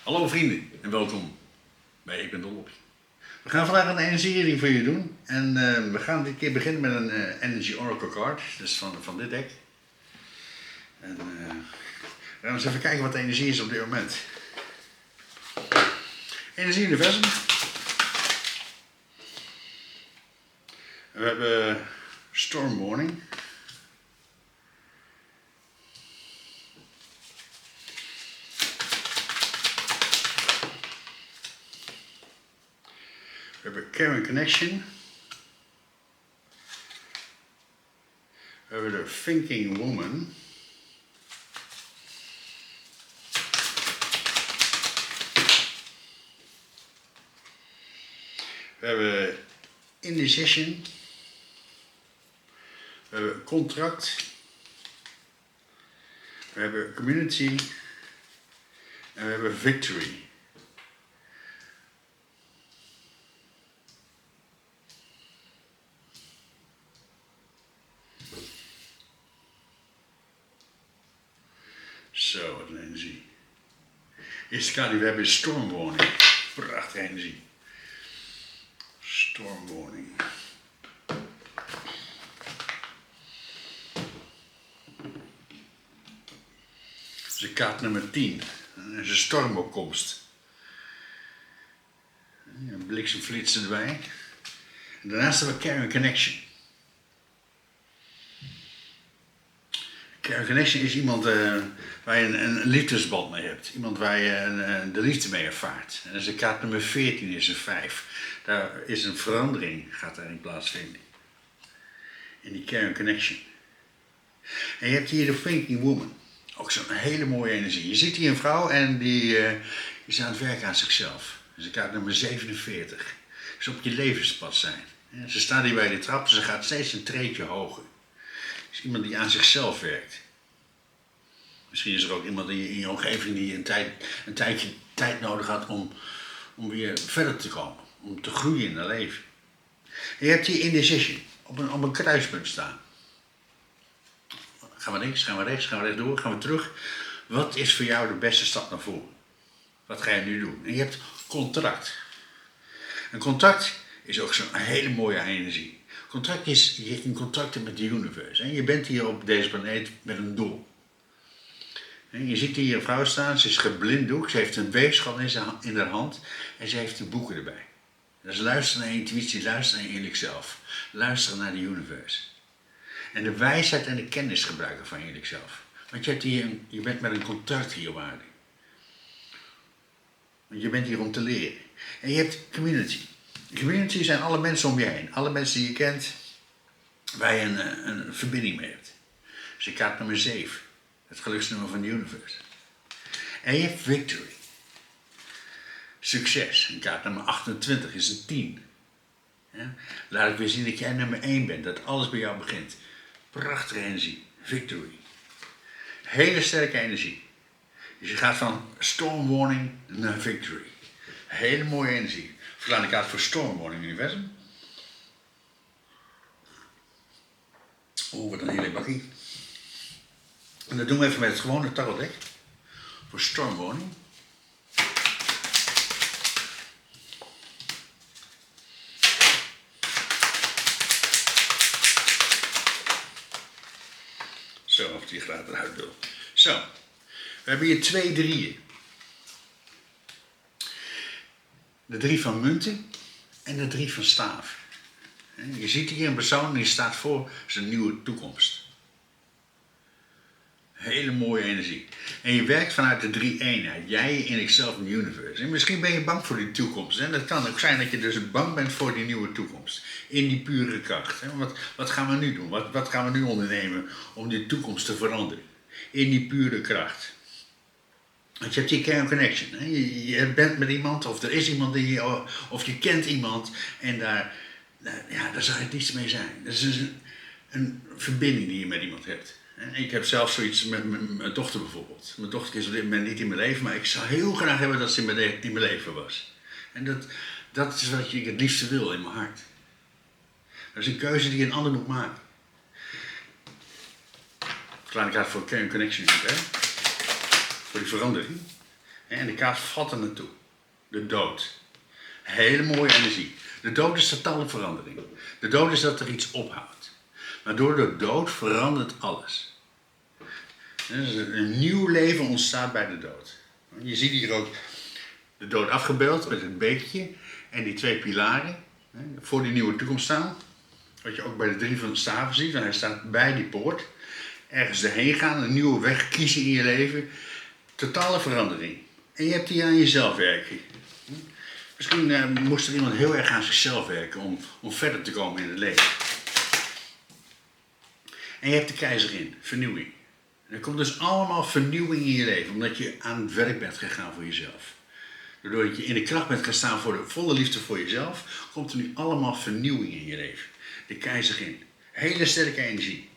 Hallo vrienden en welkom bij Ik ben dol op je. We gaan vandaag een energiereading voor je doen. En we gaan dit keer beginnen met een Energy Oracle card. Dus van dit deck. En we gaan eens even kijken wat de energie is op dit moment. Energie universum. We hebben Storm Warning. We hebben Caring Connection. We hebben de Thinking Woman. We hebben Indecision. We hebben Contract. We hebben Community. En we hebben Victory. Zo, wat een energie. Eerste kaart die we hebben is Storm Warning. Prachtige energie. Storm Warning. Dat is kaart nummer 10. Dat is een stormopkomst. Een bliksemflitsen erbij. En daarnaast hebben we Caring Connection. Caring Connection is iemand waar je een liefdesband mee hebt. Iemand waar je de liefde mee ervaart. En dat is de kaart nummer 14, is een 5. Daar is een verandering, gaat daarin plaatsvinden. In die Caring Connection. En je hebt hier de Thinking Woman. Ook zo'n hele mooie energie. Je ziet hier een vrouw en die is aan het werken aan zichzelf. Dat is de kaart nummer 47. Dus op je levenspad zijn. Ze staat hier bij de trap, ze gaat steeds een treedje hoger. Is iemand die aan zichzelf werkt. Misschien is er ook iemand in je omgeving die een tijdje tijd nodig had om weer verder te komen. Om te groeien in het leven. En je hebt hier indecision. Op een kruispunt staan. Gaan we links, gaan we rechts, gaan we rechtdoor, gaan we terug. Wat is voor jou de beste stap naar voren? Wat ga je nu doen? En je hebt contract. Een contract is ook zo'n hele mooie energie. Contract is, je hebt een contract met de universe. En je bent hier op deze planeet met een doel. En je ziet hier een vrouw staan, ze is geblinddoekt, ze heeft een weegschaal in haar hand en ze heeft de boeken erbij. Dus luisteren naar je intuïtie, luisteren naar je eerlijk zelf. Luisteren naar de universe. En de wijsheid en de kennis gebruiken van je eerlijk zelf. Want je bent met een contract hier op aarde. Want je bent hier om te leren. En je hebt community. Community zijn alle mensen om je heen. Alle mensen die je kent, waar je een verbinding mee hebt. Dus kaart nummer 7. Het geluksnummer van de universe. En je hebt victory. Succes. En kaart nummer 28 is een 10. Ja? Laat ik weer zien dat jij nummer 1 bent. Dat alles bij jou begint. Prachtige energie. Victory. Hele sterke energie. Dus je gaat van storm warning naar victory. Hele mooie energie. Verlaan de kaart voor Storm Warning universum. Wat een hele bakkie. En dat doen we even met het gewone tarotdek. Voor Storm Warning. Zo, of die graad eruit wil. Zo. We hebben hier 2 drieën. De 3 van munten en de 3 van staaf. Je ziet hier een persoon die staat voor zijn nieuwe toekomst. Hele mooie energie. En je werkt vanuit de 3-eenheid. Jij in jezelf en de universe. En misschien ben je bang voor die toekomst. En dat kan ook zijn dat je dus bang bent voor die nieuwe toekomst. In die pure kracht. Wat gaan we nu doen? Wat gaan we nu ondernemen om die toekomst te veranderen? In die pure kracht. Want je hebt die Caring Connection. Hè? Je bent met iemand, of er is iemand of je kent iemand en daar zou het niets mee zijn. Dat is dus een verbinding die je met iemand hebt. Ik heb zelf zoiets met mijn dochter bijvoorbeeld. Mijn dochter is op dit moment niet in mijn leven, maar ik zou heel graag hebben dat ze in mijn leven was. En dat is wat ik het liefste wil in mijn hart. Dat is een keuze die een ander moet maken. Kleine kaart voor Caring Connection, hè? Voor die verandering. En de kaart valt er naartoe. De dood. Hele mooie energie. De dood is totale verandering. De dood is dat er iets ophoudt. Maar door de dood verandert alles. Dus een nieuw leven ontstaat bij de dood. Je ziet hier ook de dood afgebeeld met het beekje en die 2 pilaren voor die nieuwe toekomst staan. Wat je ook bij de 3 van de staven ziet, want hij staat bij die poort. Ergens erheen gaan, een nieuwe weg kiezen in je leven. Totale verandering. En je hebt hier aan jezelf werken. Misschien moest er iemand heel erg aan zichzelf werken om verder te komen in het leven. En je hebt de keizerin, vernieuwing. Er komt dus allemaal vernieuwing in je leven, omdat je aan het werk bent gegaan voor jezelf. Doordat je in de kracht bent gaan staan voor de volle liefde voor jezelf, komt er nu allemaal vernieuwing in je leven. De keizerin. Hele sterke energie.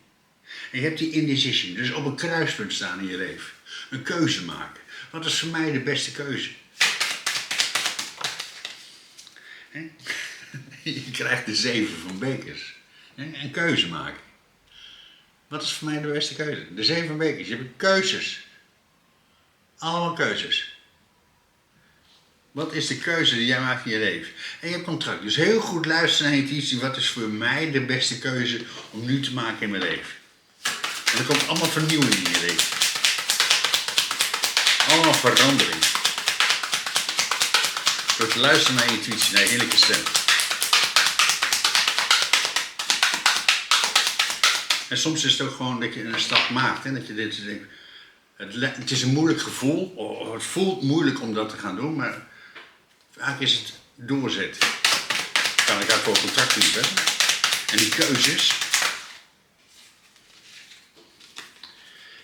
En je hebt die indecision, dus op een kruispunt staan in je leven. Een keuze maken. Wat is voor mij de beste keuze? Je krijgt de 7 van bekers. Een keuze maken. Wat is voor mij de beste keuze? De 7 bekers. Je hebt keuzes. Allemaal keuzes. Wat is de keuze die jij maakt in je leven? En je hebt contract. Dus heel goed luisteren naar je intuïtie. Wat is voor mij de beste keuze om nu te maken in mijn leven? En er komt allemaal vernieuwing in je leven. Allemaal verandering. Door te luisteren naar je intuïtie, naar je innerlijke stem. En soms is het ook gewoon dat je een stap maakt. Hè? Dat je dit denkt. Het is een moeilijk gevoel. Of het voelt moeilijk om dat te gaan doen. Maar vaak is het doorzetten. Kan ik voor contract doen. Hè? En die keuzes.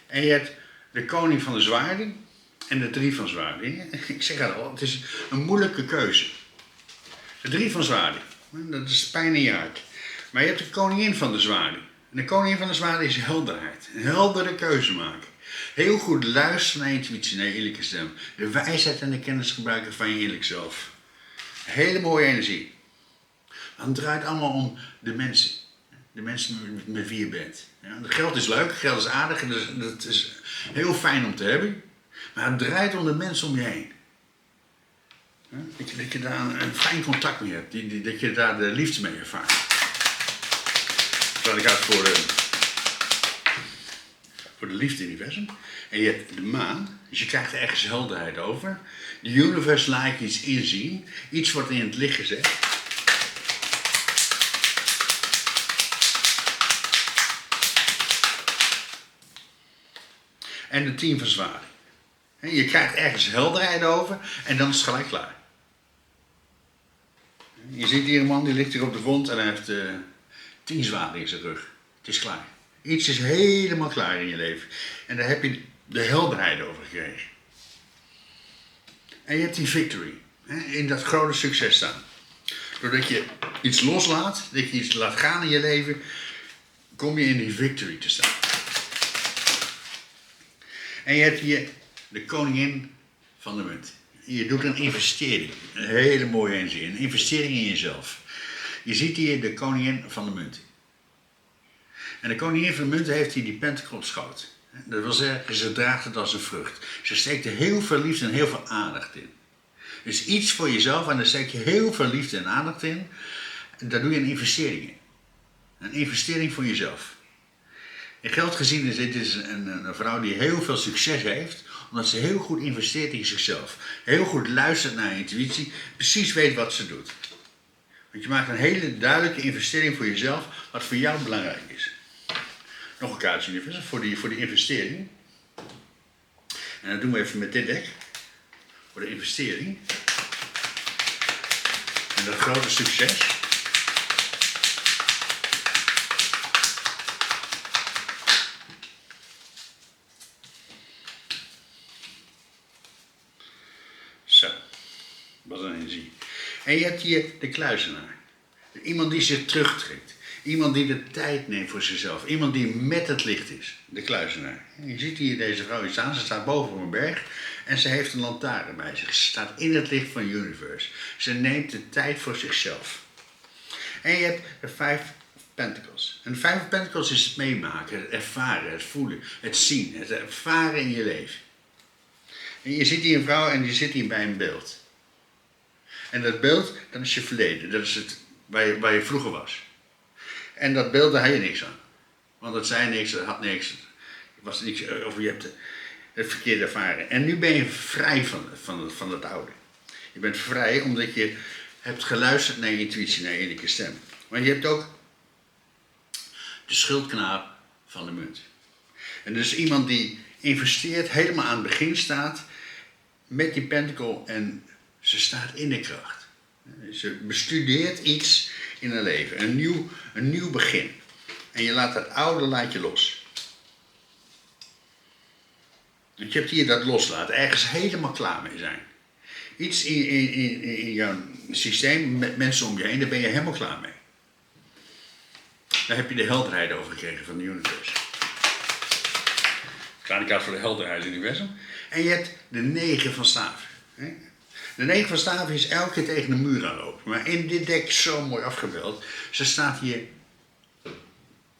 En je hebt de koning van de zwaarden. En de 3 van zwaarden. Ik zeg het al, het is een moeilijke keuze. De 3 van zwaarden. Dat is pijn in je hart. Maar je hebt de koningin van de zwaarden. En de koningin van de zwaarden is helderheid. Een heldere keuze maken. Heel goed luisteren naar je intuïtie, naar je innerlijke stem. De wijsheid en de kennis gebruiken van je innerlijk zelf. Hele mooie energie. Want het draait allemaal om de mensen. De mensen met wie je bent. Ja, geld is leuk, geld is aardig. En dat is heel fijn om te hebben. Maar het draait om de mensen om je heen. Dat je daar een fijn contact mee hebt. Dat je daar de liefde mee ervaart. Terwijl ik uit voor de liefde-universum. En je hebt de maan. Dus je krijgt er ergens helderheid over. De universe laat je iets inzien. Iets wordt in het licht gezet. En de 10 van zwaarden. Je krijgt ergens helderheid over en dan is het gelijk klaar. Je ziet hier een man die ligt hier op de grond en hij heeft 10 zwaarden in zijn rug. Het is klaar. Iets is helemaal klaar in je leven. En daar heb je de helderheid over gekregen. En je hebt die victory. In dat grote succes staan. Doordat je iets loslaat, dat je iets laat gaan in je leven, kom je in die victory te staan. En je hebt hier de koningin van de munt. Je doet een investering. Een hele mooie energie. Een investering in jezelf. Je ziet hier de koningin van de munt. En de koningin van de munt heeft hier die pentacleschoot. Dat wil zeggen, ze draagt het als een vrucht. Ze steekt er heel veel liefde en heel veel aandacht in. Dus iets voor jezelf en daar steek je heel veel liefde en aandacht in. En daar doe je een investering in. Een investering voor jezelf. In geld gezien is dit een vrouw die heel veel succes heeft, omdat ze heel goed investeert in zichzelf. Heel goed luistert naar intuïtie, precies weet wat ze doet. Want je maakt een hele duidelijke investering voor jezelf, wat voor jou belangrijk is. Nog een kaartje universum voor die investering. En dat doen we even met dit dek. Voor de investering. En dat grote succes. Zo. Wat een energie. En je hebt hier de kluizenaar. Iemand die zich terugtrekt. Iemand die de tijd neemt voor zichzelf. Iemand die met het licht is. De kluizenaar. Je ziet hier deze vrouw staan. Ze staat boven op een berg. En ze heeft een lantaarn bij zich. Ze staat in het licht van het universe. Ze neemt de tijd voor zichzelf. En je hebt de 5 Pentacles. En de 5 Pentacles is het meemaken, het ervaren, het voelen, het zien. Het ervaren in je leven. En je ziet hier een vrouw en die zit hier bij een beeld. En dat beeld, dat is je verleden. Dat is het waar je vroeger was. En dat beeld, daar had je niks aan. Want dat zei niks, dat had niks. Het was niks, of je hebt het verkeerd ervaren. En nu ben je vrij van het oude. Je bent vrij omdat je hebt geluisterd naar je intuïtie, naar je innerlijke stem. Maar je hebt ook de schildknaap van de munt. En dus iemand die investeert, helemaal aan het begin staat, met die pentacle en ze staat in de kracht. Ze bestudeert iets in haar leven, een nieuw begin. En je laat het oude los. Want je hebt hier dat loslaten, ergens helemaal klaar mee zijn. Iets in jouw systeem met mensen om je heen, daar ben je helemaal klaar mee. Daar heb je de helderheid over gekregen van de universe. Kleine kaart voor de helderheid universum. En je hebt de 9 van staven. De 9 van staven is elke keer tegen de muur aanlopen. Maar in dit dek is zo mooi afgebeeld. Ze staat hier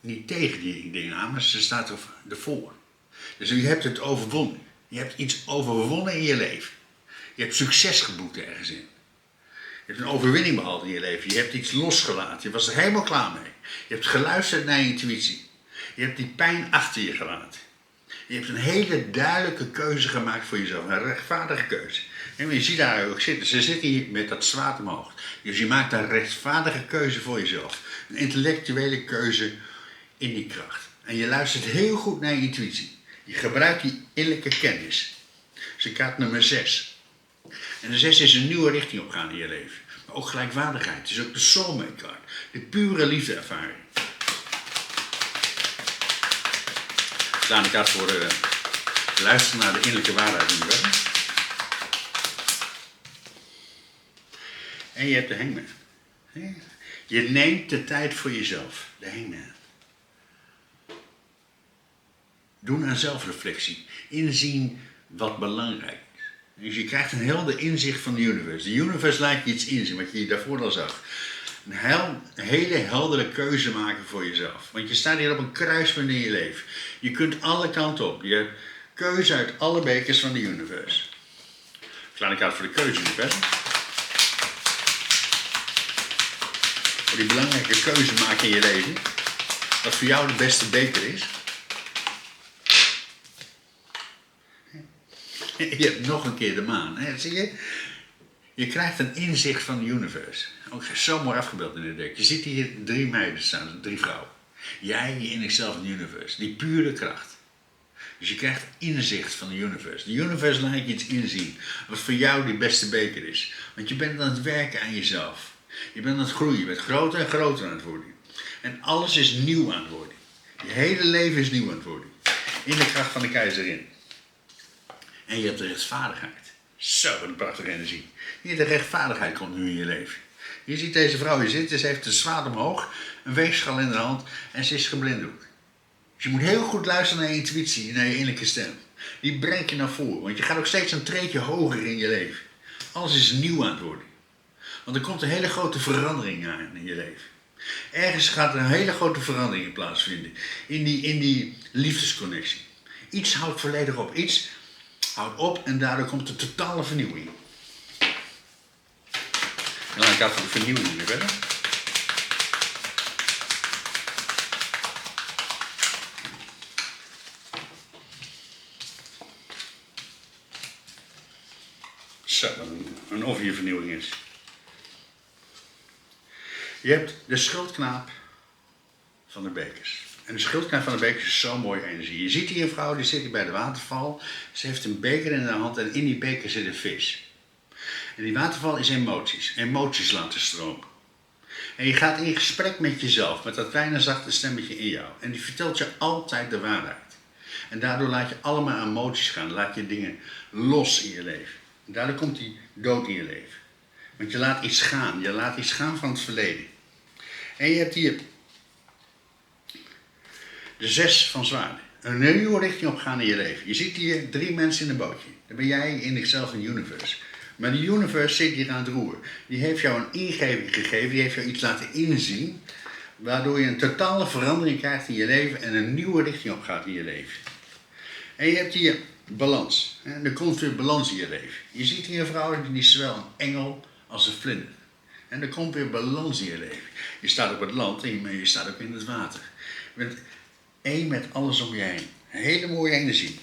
niet tegen die dingen aan, maar ze staat ervoor. Dus je hebt het overwonnen. Je hebt iets overwonnen in je leven. Je hebt succes geboekt ergens in. Je hebt een overwinning behaald in je leven. Je hebt iets losgelaten. Je was er helemaal klaar mee. Je hebt geluisterd naar je intuïtie. Je hebt die pijn achter je gelaten. Je hebt een hele duidelijke keuze gemaakt voor jezelf. Een rechtvaardige keuze. En je ziet daar ook zitten. Ze zitten hier met dat zwaard omhoog. Dus je maakt een rechtvaardige keuze voor jezelf. Een intellectuele keuze in die kracht. En je luistert heel goed naar je intuïtie. Je gebruikt die innerlijke kennis. Dus kaart nummer 6. En de 6 is een nieuwe richting opgaan in je leven. Maar ook gelijkwaardigheid. Het is ook de soulmate kaart. De pure liefdeervaring. Slaan de kaart voor luisteren naar de innerlijke waarheid in de wereld. En je hebt de hangman. Je neemt de tijd voor jezelf. De hangman. Doen aan zelfreflectie. Inzien wat belangrijk is. Dus je krijgt een helder inzicht van de universe. De universe laat je iets inzien, wat je daarvoor al zag. Een hele heldere keuze maken voor jezelf. Want je staat hier op een kruispunt in je leven. Je kunt alle kanten op. Je hebt keuze uit alle bekers van de universe. Kleine kaart voor de keuze universe. Voor die belangrijke keuze maken in je leven. Wat voor jou de beste beker is. Je hebt nog een keer de maan. Hè? Zie je? Je krijgt een inzicht van de universe. Ook zo mooi afgebeeld in het dek. Je ziet hier 3 meiden staan, 3 vrouwen. Jij, je innerlijk zelf in de universe. Die pure kracht. Dus je krijgt inzicht van de universe. De universe laat je iets inzien. Wat voor jou die beste beker is. Want je bent aan het werken aan jezelf. Je bent aan het groeien. Je bent groter en groter aan het worden. En alles is nieuw aan het worden. Je hele leven is nieuw aan het worden. In de kracht van de keizerin. En je hebt de rechtvaardigheid. Zo, wat een prachtige energie. Hier, de rechtvaardigheid komt nu in je leven. Je ziet deze vrouw hier zitten, ze heeft een zwaard omhoog, een weegschaal in de hand en ze is geblinddoekt. Dus je moet heel goed luisteren naar je intuïtie, naar je innerlijke stem. Die brengt je naar voren, want je gaat ook steeds een treedje hoger in je leven. Alles is nieuw aan het worden. Want er komt een hele grote verandering aan in je leven. Ergens gaat er een hele grote verandering plaatsvinden in die liefdesconnectie. Iets houdt volledig op, iets houdt op en daardoor komt er totale vernieuwing. En dan gaat de vernieuwing weer verder. Zo, een of hier vernieuwing is. Je hebt de schildknaap van de bekers. En de schildknaap van de bekers is zo'n mooie energie. Je ziet hier een vrouw, die zit hier bij de waterval. Ze heeft een beker in haar hand en in die beker zit een vis. En die waterval is emoties. Emoties laten stromen. En je gaat in gesprek met jezelf, met dat kleine zachte stemmetje in jou. En die vertelt je altijd de waarheid. En daardoor laat je allemaal emoties gaan. Laat je dingen los in je leven. En daardoor komt die dood in je leven. Want je laat iets gaan. Je laat iets gaan van het verleden. En je hebt hier de 6 van zwaarden. Een nieuwe richting opgaan in je leven. Je ziet hier 3 mensen in een bootje. Dan ben jij in zichzelf in de universe. Maar de universe zit hier aan het roer. Die heeft jou een ingeving gegeven. Die heeft jou iets laten inzien. Waardoor je een totale verandering krijgt in je leven. En een nieuwe richting opgaat in je leven. En je hebt hier balans. En er komt weer balans in je leven. Je ziet hier een vrouw die is zowel een engel als een vlinder. En er komt weer balans in je leven. Je staat op het land en je staat ook in het water. Je bent één met alles om je heen. Een hele mooie energie.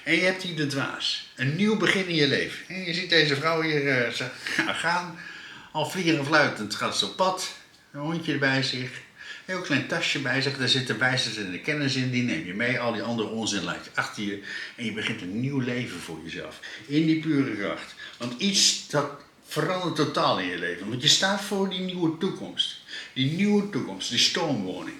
En je hebt hier de dwaas. Een nieuw begin in je leven. En je ziet deze vrouw hier gaan. Al vliegen fluitend gaat ze op pad. Een hondje bij zich. Een heel klein tasje bij zich. Daar zitten wijsheid en de kennis in. Die neem je mee. Al die andere onzin laat je achter je. En je begint een nieuw leven voor jezelf. In die pure kracht. Want iets dat verandert totaal in je leven. Want je staat voor die nieuwe toekomst. Die nieuwe toekomst. Die stoomwoning.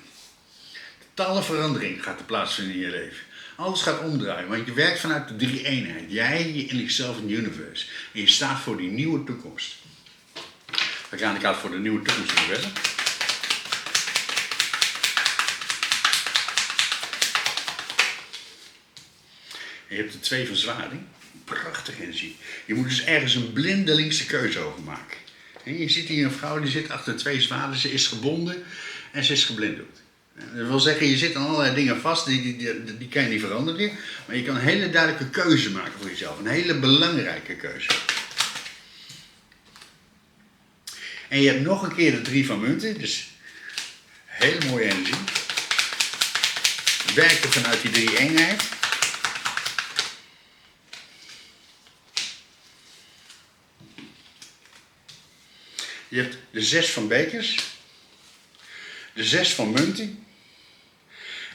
Totale verandering gaat er plaatsvinden in je leven. Alles gaat omdraaien, want je werkt vanuit de drie eenheid. Jij, je innerlijk zelf en het universe. En je staat voor die nieuwe toekomst. We gaan de kaart voor de nieuwe toekomst doen verder. En je hebt de 2 van zwaarding. Prachtig energie. Je moet dus ergens een blindelingse keuze over maken. En je ziet hier een vrouw die zit achter 2 zwaarden. Ze is gebonden en ze is geblinddoekt. Dat wil zeggen, je zit aan allerlei dingen vast, die kan je niet veranderen. Maar je kan een hele duidelijke keuze maken voor jezelf. Een hele belangrijke keuze. En je hebt nog een keer de 3 van munten. Dus hele mooie energie. Werken vanuit die 3 eenheid. Je hebt de 6 van bekers. De 6 van munten.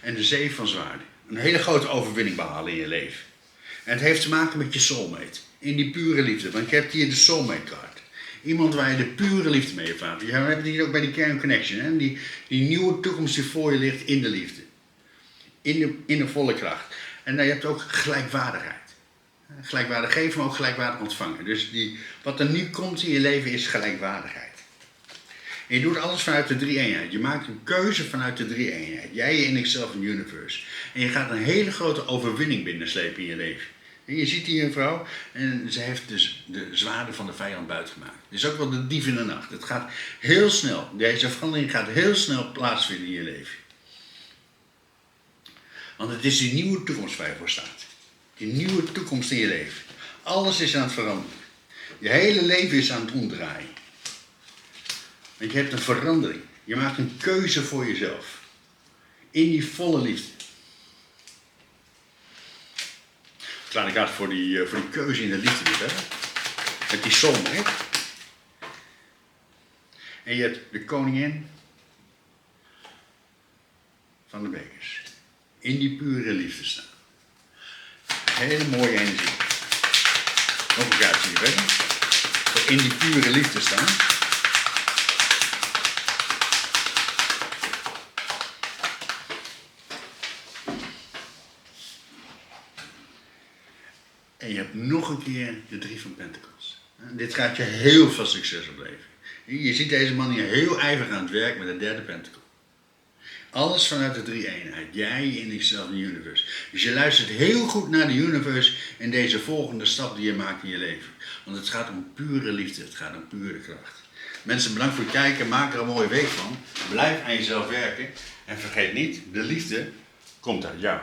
En de 7 van zwaarden. Een hele grote overwinning behalen in je leven. En het heeft te maken met je soulmate. In die pure liefde. Want je hebt hier de soulmate kaart. Iemand waar je de pure liefde mee ervaart. We hebben het hier ook bij die Kern Connection. Hè? Die nieuwe toekomst die voor je ligt in de liefde. In de volle kracht. En je hebt ook gelijkwaardigheid. Gelijkwaardig geven, maar ook gelijkwaardig ontvangen. Dus wat er nu komt in je leven is gelijkwaardigheid. En je doet alles vanuit de 3 eenheid. Je maakt een keuze vanuit de 3 eenheid. Jij, je innerlijk zelf en universe. En je gaat een hele grote overwinning binnenslepen in je leven. En je ziet hier een vrouw en ze heeft dus de zwaarden van de vijand buitgemaakt. Het is ook wel de dief in de nacht. Het gaat heel snel. Deze verandering gaat heel snel plaatsvinden in je leven. Want het is die nieuwe toekomst waar je voor staat. Die nieuwe toekomst in je leven. Alles is aan het veranderen. Je hele leven is aan het omdraaien. Want je hebt een verandering. Je maakt een keuze voor jezelf. In die volle liefde. Klaar, ik ga voor die keuze in de liefde weer verder. Met die soulmate. En je hebt de koningin van de bekers. In die pure liefde staan. Hele mooie energie. Nog een kaartje hier verder. In die pure liefde staan. En je hebt nog een keer de 3 van Pentacles. Dit gaat je heel veel succes opleveren. Je ziet deze man hier heel ijverig aan het werk met de 3e Pentacle. Alles vanuit de 3 eenheid. Jij in jezelf en de universe. Dus je luistert heel goed naar de universe in deze volgende stap die je maakt in je leven. Want het gaat om pure liefde. Het gaat om pure kracht. Mensen, bedankt voor het kijken. Maak er een mooie week van. Blijf aan jezelf werken. En vergeet niet, de liefde komt uit jou.